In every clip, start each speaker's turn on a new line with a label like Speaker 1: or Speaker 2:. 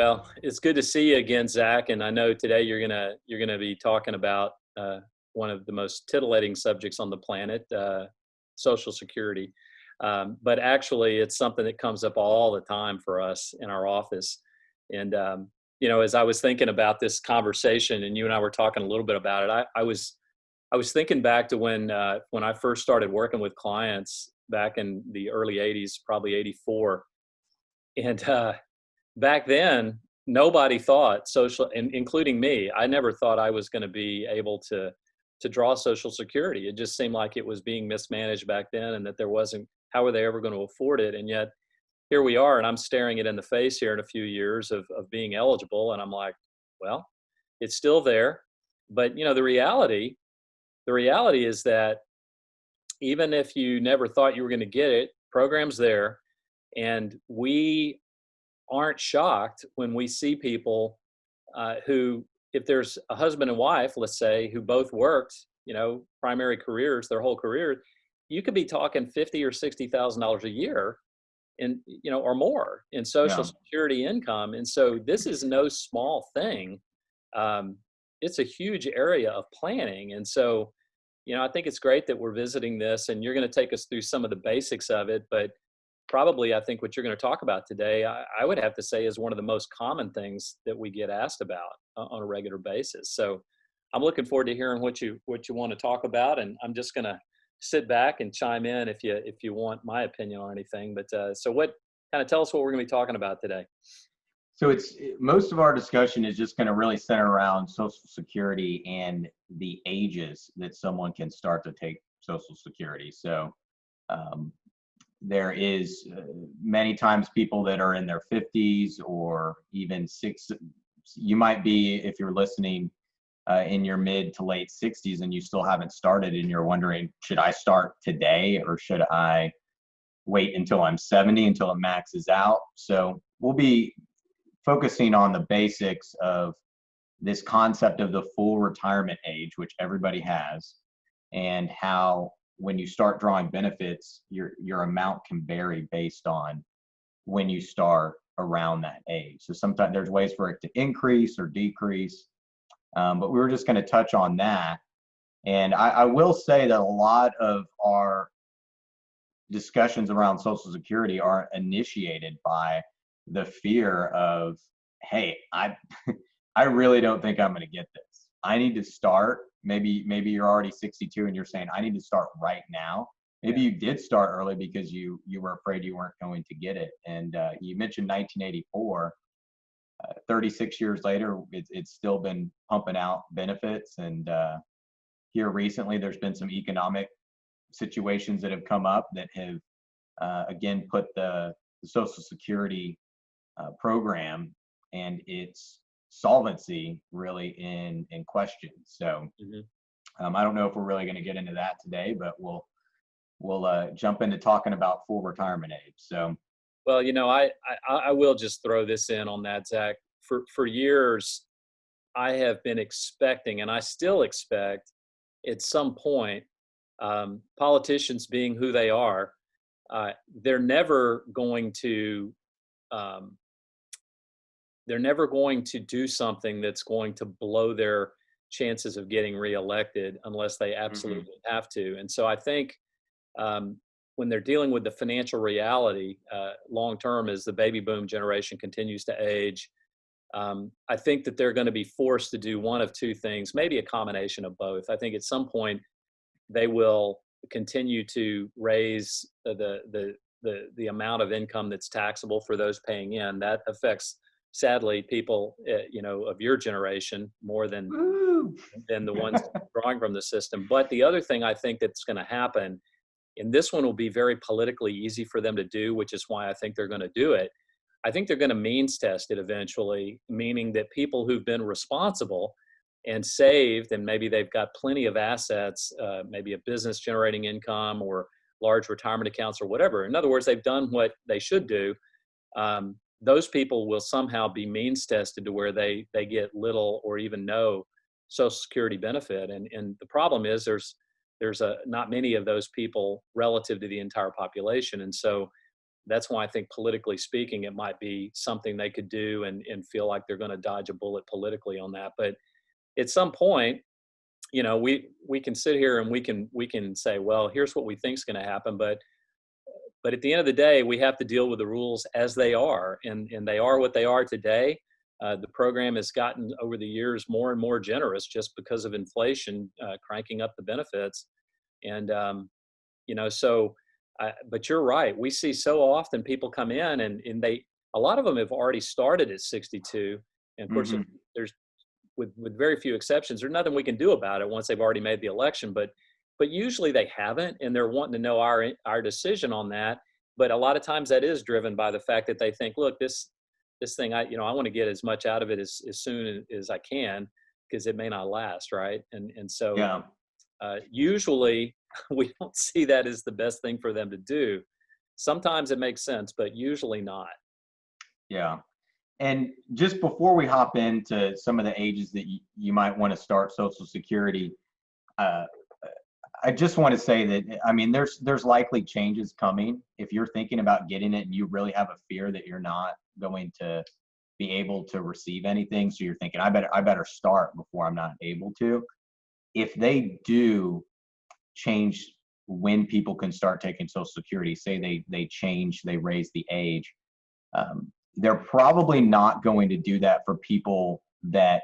Speaker 1: Well, it's good to see you again, Zach. And I know today you're gonna be talking about one of the most titillating subjects on the planet, Social Security. But actually, it's something that comes up all the time for us in our office. And as I was thinking about this conversation, and you and I were talking a little bit about it, I was thinking back to when I first started working with clients back in the early '80s, probably '84, and back then, nobody thought including me. I never thought I was going to be able to draw Social Security. It just seemed like it was being mismanaged back then, and that there wasn't. How were they ever going to afford it? And yet, here we are, and I'm staring it in the face here in a few years of being eligible, and I'm like, well, it's still there. But the reality is that even if you never thought you were going to get it, program's there, and we aren't shocked when we see people who, if there's a husband and wife, let's say, who both worked, primary careers, their whole career, you could be talking $50,000 or $60,000 a year, or more in Social
Speaker 2: Yeah.
Speaker 1: Security income. And so this is no small thing. It's a huge area of planning, and so I think it's great that we're visiting this, and you're going to take us through some of the basics of it, but probably I think what you're going to talk about today, I would have to say, is one of the most common things that we get asked about on a regular basis. So I'm looking forward to hearing what you want to talk about, and I'm just going to sit back and chime in if you want my opinion on anything. But so what kind of tell us what we're going to be talking about today.
Speaker 2: So most of our discussion is just going to really center around Social Security and the ages that someone can start to take Social Security. So there is many times people that are in their 50s or even you might be, if you're listening, in your mid to late 60s and you still haven't started, and you're wondering, should I start today or should I wait until I'm 70 until it maxes out? So we'll be focusing on the basics of this concept of the full retirement age, which everybody has, and how when you start drawing benefits, your amount can vary based on when you start around that age. So sometimes there's ways for it to increase or decrease, but we were just going to touch on that. And I will say that a lot of our discussions around Social Security are initiated by the fear of, hey, I really don't think I'm going to get this. I need to start. Maybe you're already 62 and you're saying, I need to start right now. Maybe you did start early because you were afraid you weren't going to get it. And you mentioned 1984. 36 years later, it's still been pumping out benefits. And here recently, there's been some economic situations that have come up that have, again, put the Social Security program and its solvency really in question. So I don't know if we're really going to get into that today, but we'll jump into talking about full retirement age. So,
Speaker 1: well, I will just throw this in on that, Zach. For years, I have been expecting, and I still expect, at some point, politicians being who they are, they're never going to do something that's going to blow their chances of getting reelected unless they absolutely have to. And so I think when they're dealing with the financial reality long term, as the baby boom generation continues to age, I think that they're going to be forced to do one of two things, maybe a combination of both. I think at some point they will continue to raise the amount of income that's taxable for those paying in. That affects, sadly, people of your generation more than the ones drawing from the system. But the other thing I think that's going to happen, and this one will be very politically easy for them to do, which is why I think they're going to do it. I think they're going to means test it eventually, meaning that people who've been responsible and saved, and maybe they've got plenty of assets, maybe a business generating income or large retirement accounts or whatever. In other words, they've done what they should do. Those people will somehow be means tested to where they get little or even no Social Security benefit. And the problem is there's not many of those people relative to the entire population. And so that's why I think politically speaking, it might be something they could do and feel like they're going to dodge a bullet politically on that. But at some point, we can sit here and we can say, well, here's what we think is going to happen, but at the end of the day, we have to deal with the rules as they are, and they are what they are today. The program has gotten over the years more and more generous just because of inflation cranking up the benefits, and so. But you're right. We see so often people come in and a lot of them have already started at 62, and of course,
Speaker 2: Hmm.
Speaker 1: there's with very few exceptions, there's nothing we can do about it once they've already made the election. But usually they haven't, and they're wanting to know our decision on that. But a lot of times that is driven by the fact that they think, look, this thing, I want to get as much out of it as soon as I can, because it may not last, right? And so
Speaker 2: Yeah.
Speaker 1: usually we don't see that as the best thing for them to do. Sometimes it makes sense, but usually not.
Speaker 2: Yeah. And just before we hop into some of the ages that you might want to start Social Security, uh, I just want to say that, I mean, there's likely changes coming. If you're thinking about getting it and you really have a fear that you're not going to be able to receive anything, so you're thinking, I better start before I'm not able to. If they do change when people can start taking Social Security, say they raise the age, they're probably not going to do that for people that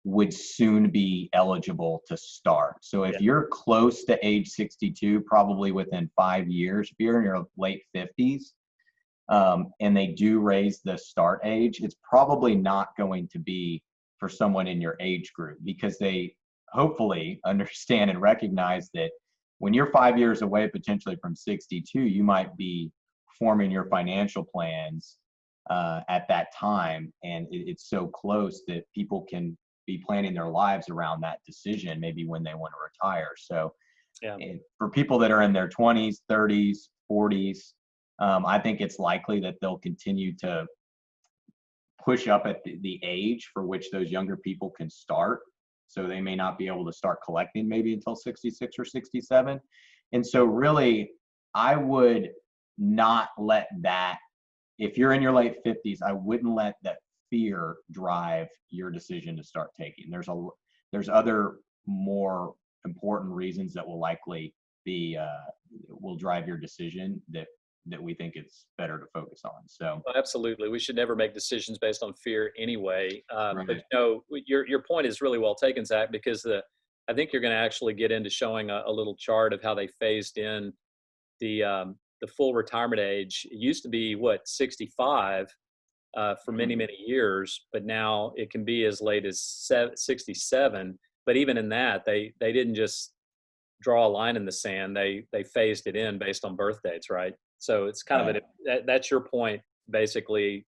Speaker 2: would soon be eligible to start. So
Speaker 1: Yeah.
Speaker 2: if you're close to age 62, probably within 5 years, if you're in your late 50s, and they do raise the start age, it's probably not going to be for someone in your age group, because they hopefully understand and recognize that when you're 5 years away potentially from 62, you might be forming your financial plans at that time, and it's so close that people can be planning their lives around that decision, maybe when they want to retire. So
Speaker 1: Yeah.
Speaker 2: for people that are in their 20s, 30s, 40s, I think it's likely that they'll continue to push up at the age for which those younger people can start. So they may not be able to start collecting maybe until 66 or 67. And so really, I would not let that, if you're in your late 50s, I wouldn't let that fear drive your decision to start taking. There's other more important reasons that will likely be will drive your decision that we think it's better to focus on. So
Speaker 1: Well, absolutely. We should never make decisions based on fear anyway. But
Speaker 2: right.
Speaker 1: your point is really well taken, Zach, because I think you're going to actually get into showing a little chart of how they phased in the full retirement age. It used to be 65 for many,
Speaker 2: Mhm.
Speaker 1: many years, but now it can be as late as 67. But even in that, they didn't just draw a line in the sand. They phased it in based on birth dates, right? So it's kind of
Speaker 2: Right.
Speaker 1: that's your point basically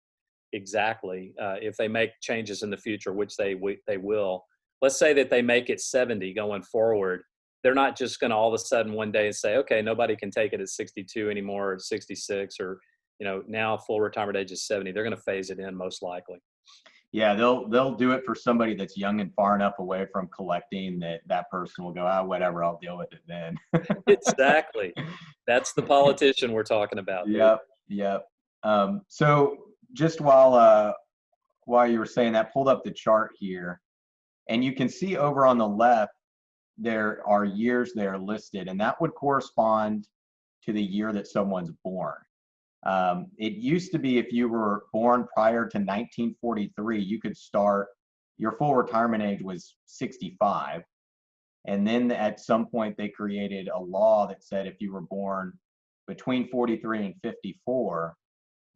Speaker 1: exactly. If they make changes in the future, which they will, let's say that they make it 70 going forward, they're not just going to all of a sudden one day say, okay, nobody can take it at 62 anymore, or 66, or now full retirement age is 70. They're going to phase it in most likely.
Speaker 2: Yeah, they'll do it for somebody that's young and far enough away from collecting that that person will go, whatever, I'll deal with it then.
Speaker 1: Exactly. That's the politician we're talking about, dude.
Speaker 2: Yep, yep. So just while you were saying that, pulled up the chart here, and you can see over on the left there are years there listed, and that would correspond to the year that someone's born. It used to be if you were born prior to 1943, you could start, your full retirement age was 65. And then at some point, they created a law that said if you were born between 43 and 54,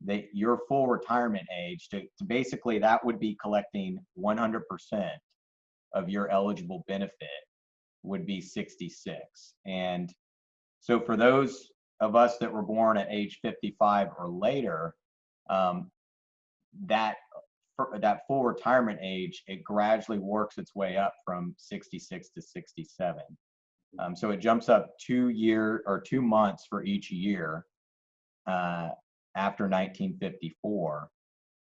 Speaker 2: that your full retirement age, to basically that would be collecting 100% of your eligible benefit, would be 66. And so for those of us that were born at age 55 or later, um, that that full retirement age, it gradually works its way up from 66 to 67. So it jumps up 2 months for each year after 1954.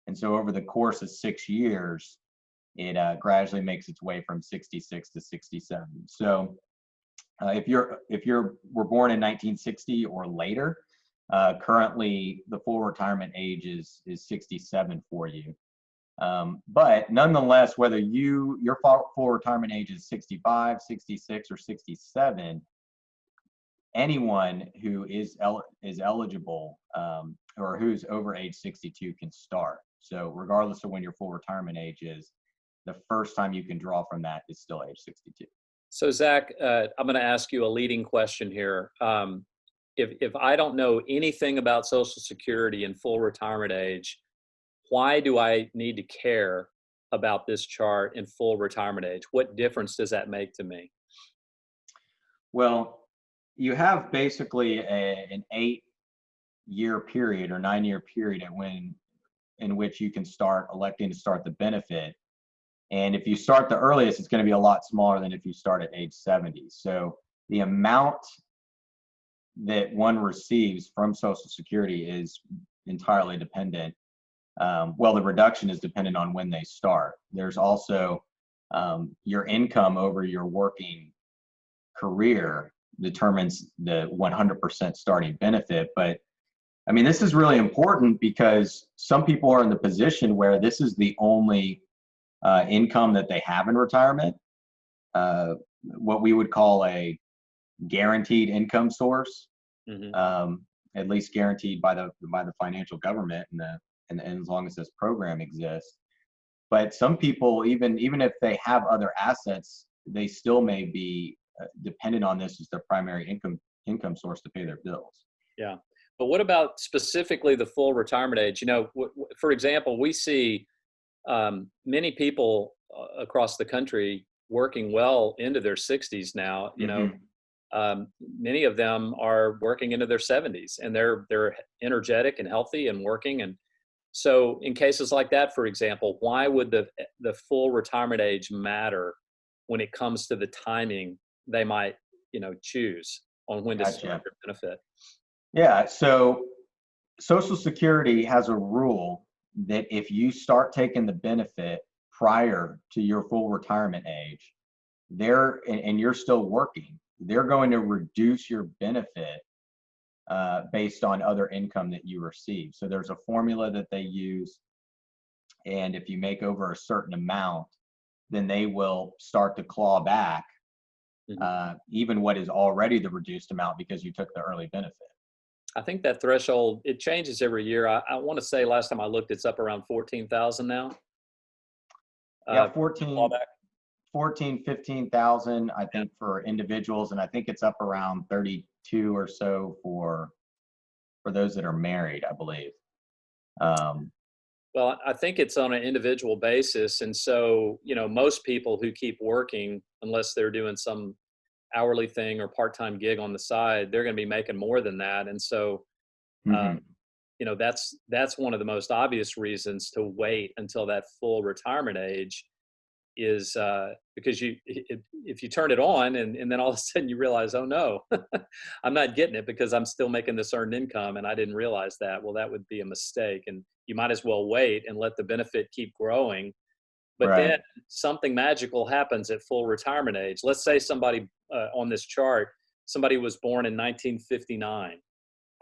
Speaker 2: And so over the course of 6 years, it gradually makes its way from 66 to 67. So if you're were born in 1960 or later, Currently, the full retirement age is 67 for you. But nonetheless, whether your full retirement age is 65, 66, or 67, anyone who is eligible or who's over age 62 can start. So regardless of when your full retirement age is, the first time you can draw from that is still age 62.
Speaker 1: So Zach, I'm going to ask you a leading question here. If I don't know anything about Social Security and full retirement age, why do I need to care about this chart in full retirement age? What difference does that make to me?
Speaker 2: Well, you have basically an 8-year period or 9-year period in which you can start electing to start the benefit. And if you start the earliest, it's going to be a lot smaller than if you start at age 70. So the amount that one receives from Social Security is entirely dependent. Well, the reduction is dependent on when they start. There's also your income over your working career determines the 100% starting benefit. But I mean, this is really important because some people are in the position where this is the only income that they have in retirement, what we would call a guaranteed income source, at least guaranteed by the financial government, and as long as this program exists. But some people, even if they have other assets, they still may be dependent on this as their primary income source to pay their bills.
Speaker 1: Yeah. But what about specifically the full retirement age? You know, for example, we see many people across the country working well into their 60s now. You know, many of them are working into their 70s, and they're energetic and healthy and working. And so, in cases like that, for example, why would the full retirement age matter when it comes to the timing they might, choose on when to start their benefit?
Speaker 2: Yeah. So Social Security has a rule that if you start taking the benefit prior to your full retirement age, and you're still working, they're going to reduce your benefit based on other income that you receive. So there's a formula that they use, and if you make over a certain amount, then they will start to claw back even what is already the reduced amount because you took the early benefit.
Speaker 1: I think that threshold, it changes every year. I want to say last time I looked, it's up around 14,000 now.
Speaker 2: Yeah, 15,000, I think, for individuals, and I think it's up around 32 or so for those that are married, I believe.
Speaker 1: Well, I think it's on an individual basis. And so, most people who keep working, unless they're doing some hourly thing or part-time gig on the side, they're going to be making more than that. And so, that's one of the most obvious reasons to wait until that full retirement age is because if you turn it on and then all of a sudden you realize, oh no, I'm not getting it because I'm still making this earned income and I didn't realize that. Well, that would be a mistake, and you might as well wait and let the benefit keep growing. But then something magical happens at full retirement age. Let's say somebody on this chart, somebody was born in 1959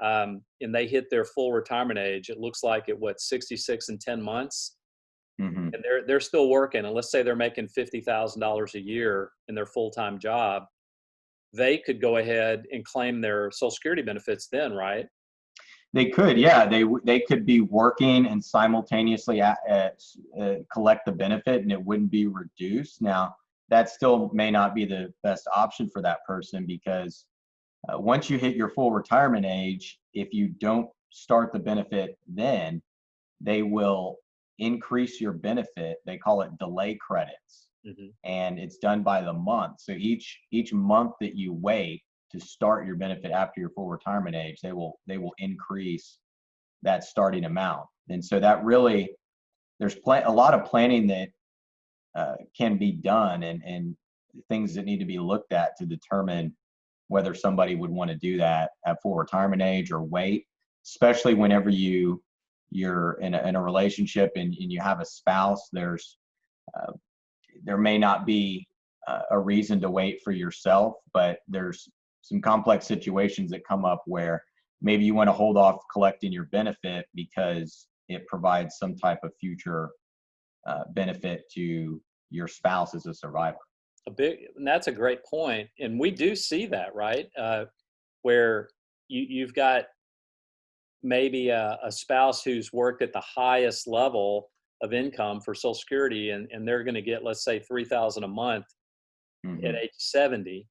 Speaker 1: and they hit their full retirement age. It looks like at 66 and 10 months. And they're still working, and let's say they're making $50,000 a year in their full-time job, they could go ahead and claim their Social Security benefits then, right?
Speaker 2: They could, yeah. They could be working and simultaneously collect the benefit, and it wouldn't be reduced. Now, that still may not be the best option for that person because once you hit your full retirement age, if you don't start the benefit then, they will increase your benefit. They call it delay credits, and it's done by the month. So each month that you wait to start your benefit after your full retirement age, they will increase that starting amount. And so that really, there's a lot of planning that can be done and things that need to be looked at to determine whether somebody would want to do that at full retirement age or wait, especially whenever you're in a relationship and you have a spouse. There may not be a reason to wait for yourself, but there's some complex situations that come up where maybe you want to hold off collecting your benefit because it provides some type of future benefit to your spouse as a survivor.
Speaker 1: And that's a great point. And we do see that, right? Where you've got maybe a spouse who's worked at the highest level of income for Social Security, and they're going to get, let's say, $3,000 a month at age 70.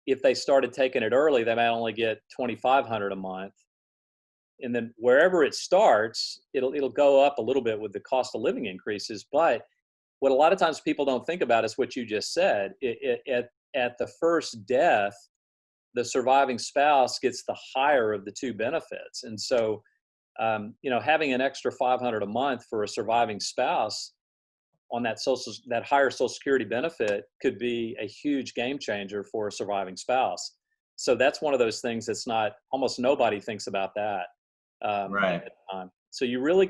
Speaker 1: If they started taking it early, they might only get $2,500 a month. And then wherever it starts, it'll go up a little bit with the cost of living increases. But what a lot of times people don't think about is what you just said. At the first death, the surviving spouse gets the higher of the two benefits. And so, having an extra $500 a month for a surviving spouse on that higher Social Security benefit could be a huge game changer for a surviving spouse. So that's one of those things that's almost nobody thinks about that.
Speaker 2: Right.
Speaker 1: At the time. So you really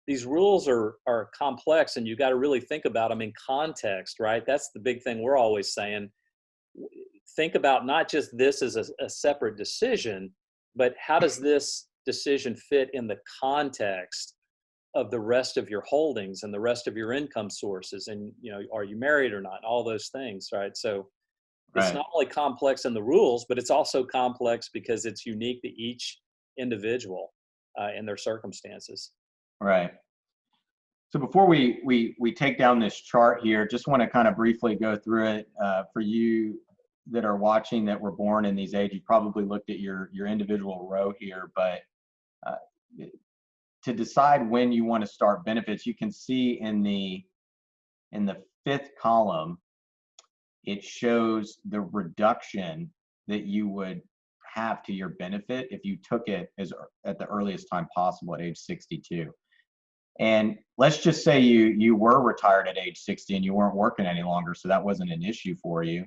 Speaker 1: these rules are complex, and you got to really think about them in context, right? That's the big thing we're always saying. Think about not just this as a separate decision, but how does this decision fit in the context of the rest of your holdings and the rest of your income sources? And, are you married or not? All those things, right? So it's not only complex in the rules, but it's also complex because it's unique to each individual and their circumstances.
Speaker 2: Right. So before we take down this chart here, just want to kind of briefly go through it for you that are watching that were born in these ages. You probably looked at your individual row here, but to decide when you want to start benefits, you can see in the fifth column, it shows the reduction that you would have to your benefit if you took it at the earliest time possible at age 62. And let's just say you were retired at age 60 and you weren't working any longer, so that wasn't an issue for you.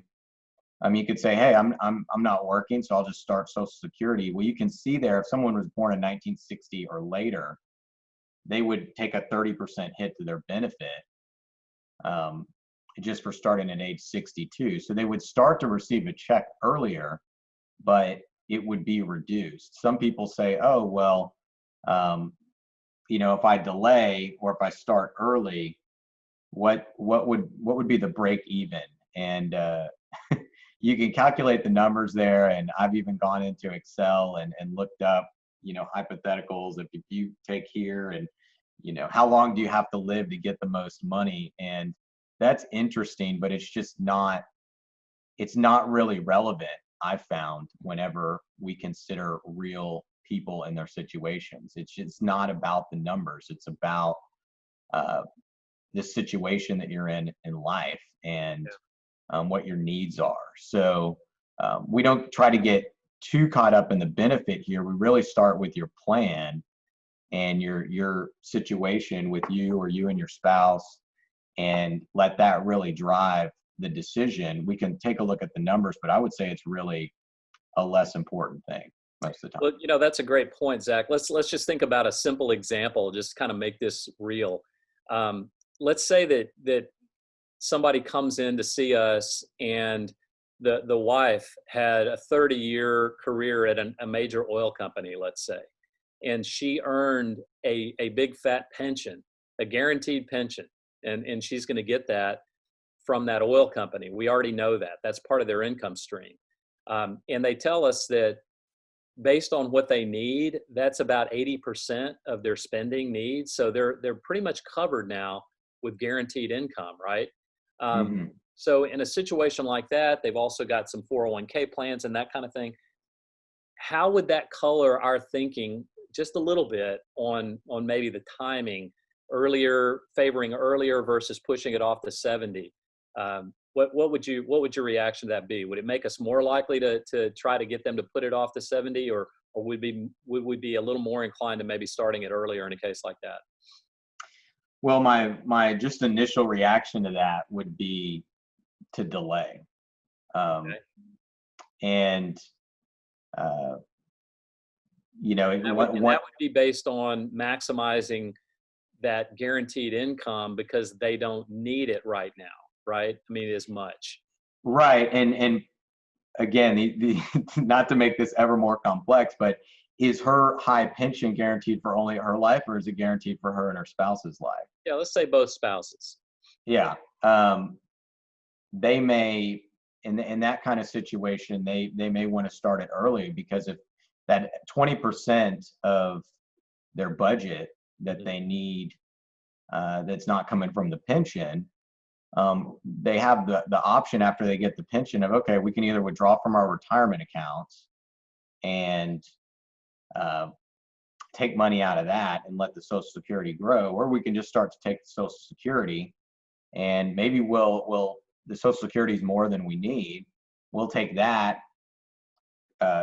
Speaker 2: You could say, hey, I'm not working, so I'll just start Social Security. Well, you can see there, if someone was born in 1960 or later, they would take a 30% hit to their benefit just for starting at age 62. So they would start to receive a check earlier, but it would be reduced. Some people say, oh, well, if I delay or if I start early, what would be the break even? And you can calculate the numbers there. And I've even gone into Excel and looked up, hypotheticals. If you take here and, how long do you have to live to get the most money? And that's interesting, but it's not really relevant, I've found, whenever we consider real people and their situations. It's not about the numbers. It's about the situation that you're in life and what your needs are. So we don't try to get too caught up in the benefit here. We really start with your plan and your situation with you or you and your spouse, and let that really drive the decision. We can take a look at the numbers, but I would say it's really a less important thing most of the time.
Speaker 1: Well, that's a great point, Zach. Let's just think about a simple example, just kind of make this real. Let's say that somebody comes in to see us, and the wife had a 30-year career at a major oil company, let's say, and she earned a big fat pension, a guaranteed pension, and she's going to get that from that oil company. We already know that. That's part of their income stream. And they tell us that based on what they need, that's about 80% of their spending needs. So they're pretty much covered now with guaranteed income, right? So in a situation like that, they've also got some 401k plans and that kind of thing. How would that color our thinking just a little bit on maybe the timing, favoring earlier versus pushing it off to 70? What would your reaction to that be? Would it make us more likely to try to get them to put it off to 70, or would we be a little more inclined to maybe starting it earlier in a case like that?
Speaker 2: Well, my just initial reaction to that would be to delay.
Speaker 1: Okay.
Speaker 2: And
Speaker 1: that would be based on maximizing that guaranteed income because they don't need it right now, right? I mean, as much.
Speaker 2: Right. And again, the not to make this ever more complex, but is her high pension guaranteed for only her life, or is it guaranteed for her and her spouse's life?
Speaker 1: Yeah, let's say both spouses.
Speaker 2: Yeah. They may, in that kind of situation, they may want to start it early, because if that 20% of their budget that they need, that's not coming from the pension, they have the option after they get the pension of, okay, we can either withdraw from our retirement accounts and take money out of that and let the Social Security grow, or we can just start to take the Social Security, and maybe the Social Security is more than we need. We'll take that,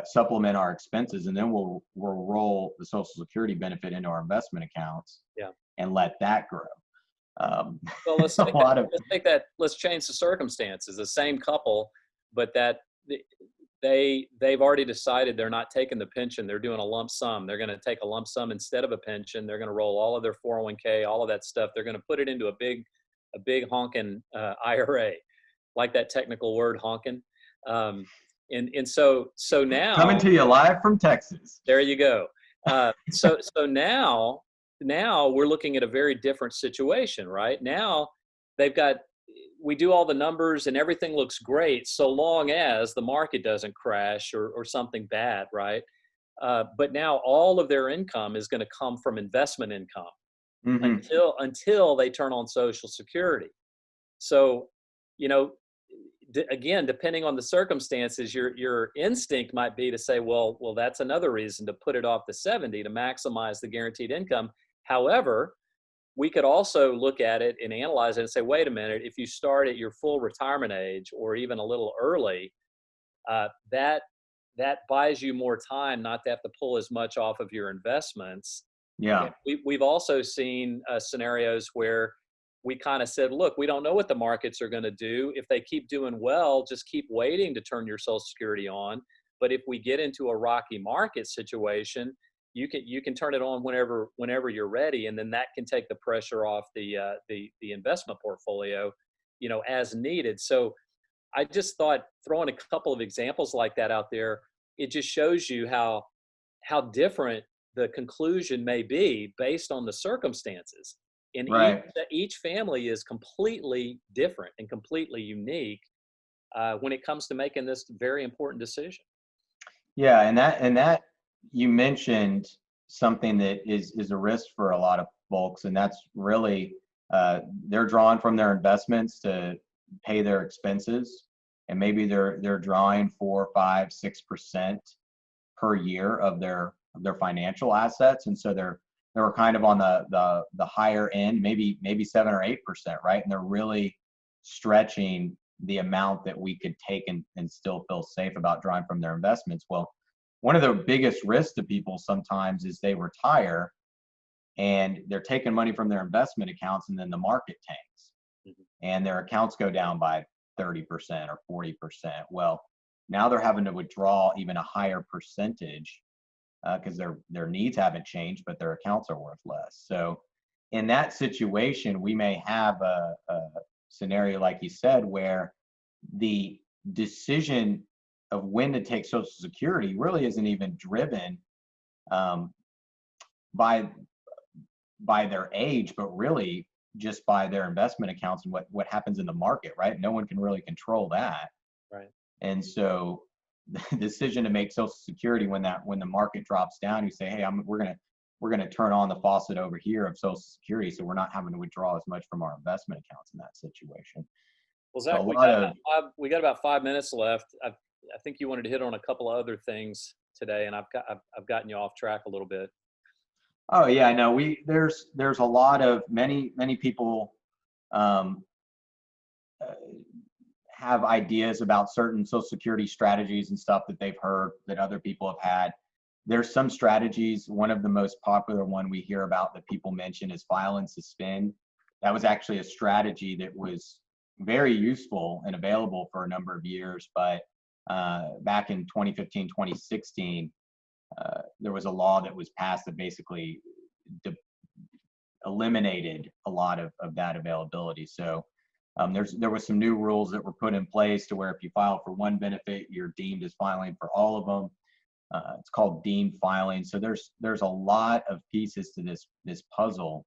Speaker 2: supplement our expenses, and then we'll roll the Social Security benefit into our investment accounts,
Speaker 1: Yeah.
Speaker 2: and let that grow.
Speaker 1: Well, let's
Speaker 2: a
Speaker 1: take
Speaker 2: lot
Speaker 1: that,
Speaker 2: of
Speaker 1: let's take that. Let's change the circumstances. The same couple, but that they've already decided they're not taking the pension. They're doing a lump sum. They're going to take a lump sum instead of a pension. They're going to roll all of their 401k, all of that stuff. They're going to put it into a big honking IRA, like that technical word honking. And so now
Speaker 2: coming to you live from Texas.
Speaker 1: there you go. So now we're looking at a very different situation, right? Now we do all the numbers and everything looks great, so long as the market doesn't crash or something bad, right? But now all of their income is going to come from investment income until they turn on Social Security. So, again, depending on the circumstances, your instinct might be to say, well, that's another reason to put it off to 70 to maximize the guaranteed income. However, we could also look at it and analyze it and say, wait a minute, if you start at your full retirement age or even a little early, that buys you more time not to have to pull as much off of your investments.
Speaker 2: Yeah.
Speaker 1: We've also seen scenarios where we kind of said, look, we don't know what the markets are going to do. If they keep doing well, just keep waiting to turn your Social Security on. But if we get into a rocky market situation, you can turn it on whenever you're ready, and then that can take the pressure off the investment portfolio, as needed. So I just thought throwing a couple of examples like that out there, it just shows you how different the conclusion may be based on the circumstances. And
Speaker 2: Right.
Speaker 1: each family is completely different and completely unique when it comes to making this very important decision.
Speaker 2: Yeah, and that you mentioned something that is a risk for a lot of folks, and that's really they're drawing from their investments to pay their expenses, and maybe they're drawing 4, 5, 6% per year of their financial assets, and so they're kind of on the higher end, maybe 7 or 8%, right? And they're really stretching the amount that we could take and still feel safe about drawing from their investments. Well, one of the biggest risks to people sometimes is they retire and they're taking money from their investment accounts, and then the market tanks and their accounts go down by 30% or 40%. Well, now they're having to withdraw even a higher percentage because their needs haven't changed, but their accounts are worth less. So in that situation, we may have a scenario, like you said, where the decision of when to take Social Security really isn't even driven by their age, but really just by their investment accounts and what happens in the market, right? No one can really control that.
Speaker 1: Right.
Speaker 2: And so the decision to make Social Security when the market drops down, you say, hey, we're gonna turn on the faucet over here of Social Security, so we're not having to withdraw as much from our investment accounts in that situation.
Speaker 1: Well, Zach,
Speaker 2: So
Speaker 1: we got about 5 minutes left. I think you wanted to hit on a couple of other things today, and I've gotten you off track a little bit.
Speaker 2: Oh yeah, I know. There's a lot of many people have ideas about certain Social Security strategies and stuff that they've heard that other people have had. There's some strategies. One of the most popular one we hear about that people mention is file and suspend. That was actually a strategy that was very useful and available for a number of years, but back in 2015, 2016, there was a law that was passed that basically eliminated a lot of that availability. So There was some new rules that were put in place to where if you file for one benefit, you're deemed as filing for all of them. It's called deemed filing. So there's a lot of pieces to this puzzle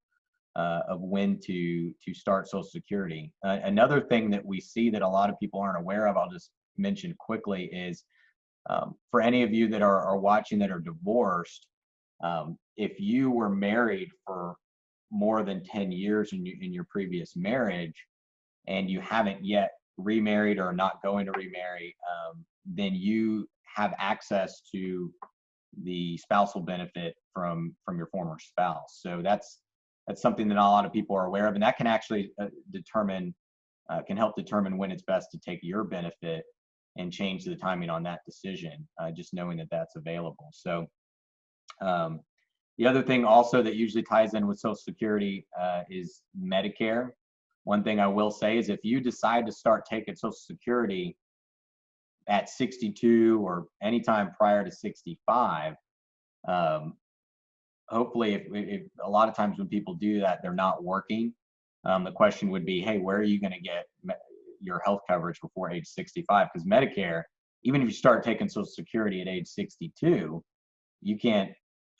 Speaker 2: of when to start Social Security. Another thing that we see that a lot of people aren't aware of, I'll just mention quickly, is for any of you that are watching that are divorced, if you were married for more than 10 years in your previous marriage and you haven't yet remarried or not going to remarry, then you have access to the spousal benefit from your former spouse. So that's something that not a lot of people are aware of, and that can actually can help determine when it's best to take your benefit and change the timing on that decision, just knowing that that's available. So the other thing also that usually ties in with Social Security is Medicare. One thing I will say is if you decide to start taking Social Security at 62 or anytime prior to 65, hopefully if a lot of times when people do that, they're not working. The question would be, hey, where are you going to get your health coverage before age 65? Because Medicare, even if you start taking Social Security at age 62, you can't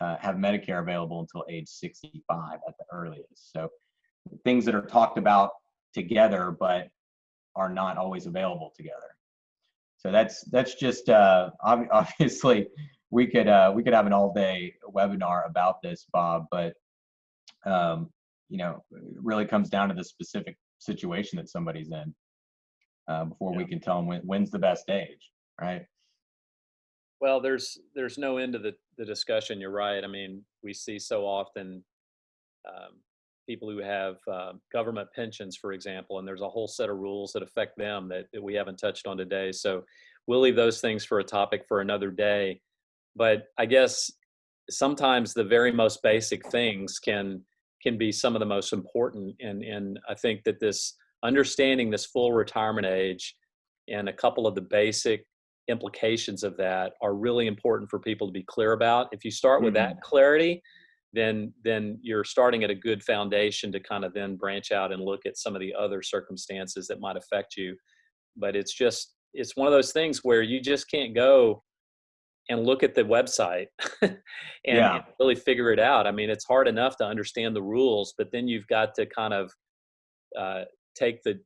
Speaker 2: have Medicare available until age 65 at the earliest. So things that are talked about together but are not always available together. So that's just obviously we could have an all-day webinar about this, Bob, but it really comes down to the specific situation that somebody's in before we can tell them when's the best age, right?
Speaker 1: Well, there's no end to the discussion. You're right. I mean, we see so often people who have government pensions, for example, and there's a whole set of rules that affect them that we haven't touched on today. So we'll leave those things for a topic for another day. But I guess sometimes the very most basic things can be some of the most important. And I think that this understanding this full retirement age and a couple of the basic implications of that are really important for people to be clear about. If you start with that clarity, then you're starting at a good foundation to kind of then branch out and look at some of the other circumstances that might affect you. But it's one of those things where you just can't go and look at the website and really figure it out. I mean, it's hard enough to understand the rules, but then you've got to kind of take the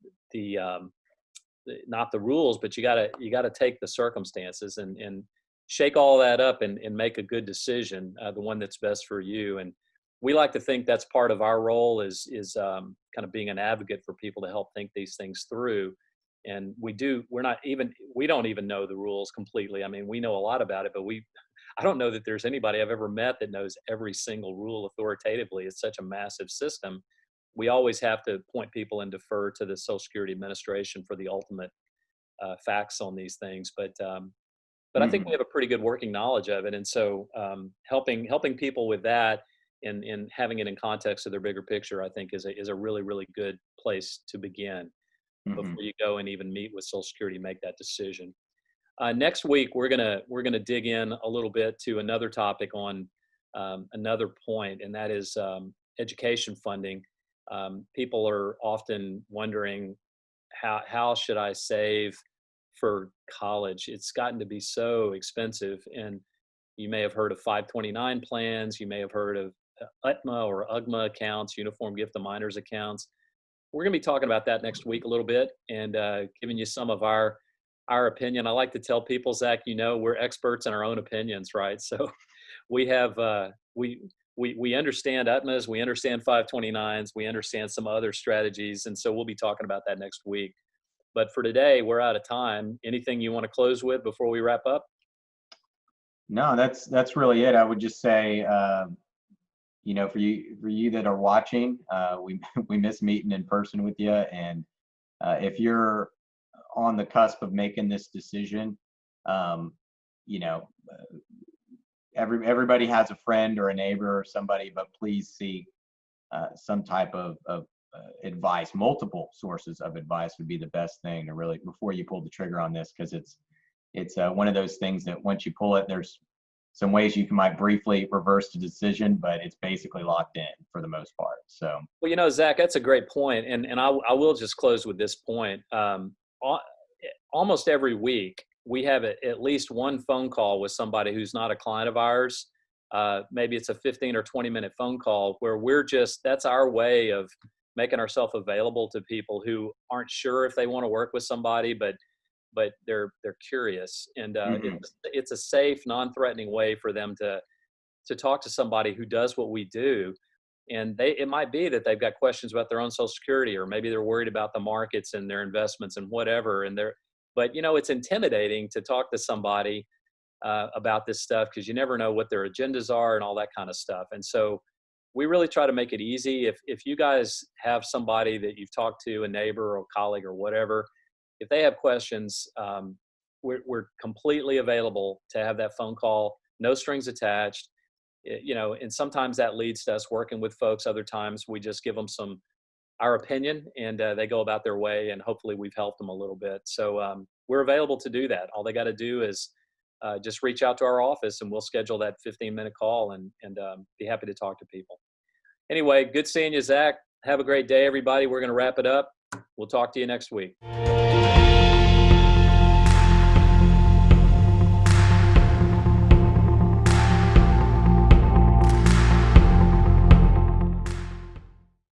Speaker 1: not the rules, but you gotta take the circumstances and shake all that up and make a good decision, the one that's best for you. And we like to think that's part of our role is kind of being an advocate for people to help think these things through. And we don't even know the rules completely. I mean, we know a lot about it, but I don't know that there's anybody I've ever met that knows every single rule authoritatively. It's such a massive system. We always have to point people and defer to the Social Security Administration for the ultimate facts on these things. But I think we have a pretty good working knowledge of it. And so helping people with that and having it in context of their bigger picture, I think is a really, really good place to begin before you go and even meet with Social Security, make that decision. Next week, we're gonna dig in a little bit to another topic on another point, and that is education funding. People are often wondering how should I save for college? It's gotten to be so expensive, and you may have heard of 529 plans. You may have heard of UTMA or UGMA accounts, Uniform Gift of Minors accounts. We're going to be talking about that next week a little bit and giving you some of our opinion. I like to tell people, Zach, we're experts in our own opinions, right? So we have we understand UTMAs, we understand 529s, we understand some other strategies, and so we'll be talking about that next week. But for today, we're out of time. Anything you want to close with before we wrap up?
Speaker 2: No, that's really it. I would just say, for you that are watching, we miss meeting in person with you, and if you're on the cusp of making this decision, everybody has a friend or a neighbor or somebody, but please seek some type of advice. Multiple sources of advice would be the best thing to really, before you pull the trigger on this, because it's one of those things that once you pull it, there's some ways you might briefly reverse the decision, but it's basically locked in for the most part. So,
Speaker 1: Well, Zach, that's a great point. And I will just close with this point. Almost every week, we have at least one phone call with somebody who's not a client of ours. Maybe it's a 15 or 20-minute phone call where that's our way of making ourselves available to people who aren't sure if they want to work with somebody, but they're curious. And it's a safe, non-threatening way for them to talk to somebody who does what we do. And it might be that they've got questions about their own Social Security, or maybe they're worried about the markets and their investments and whatever. But it's intimidating to talk to somebody about this stuff, because you never know what their agendas are and all that kind of stuff. And so we really try to make it easy. If you guys have somebody that you've talked to, a neighbor or a colleague or whatever, if they have questions, we're completely available to have that phone call, no strings attached. And sometimes that leads to us working with folks. Other times we just give them our opinion, and they go about their way, and hopefully we've helped them a little bit. So we're available to do that. All they got to do is just reach out to our office, and we'll schedule that 15-minute call and be happy to talk to people. Anyway, good seeing you, Zach. Have a great day, everybody. We're going to wrap it up. We'll talk to you next week.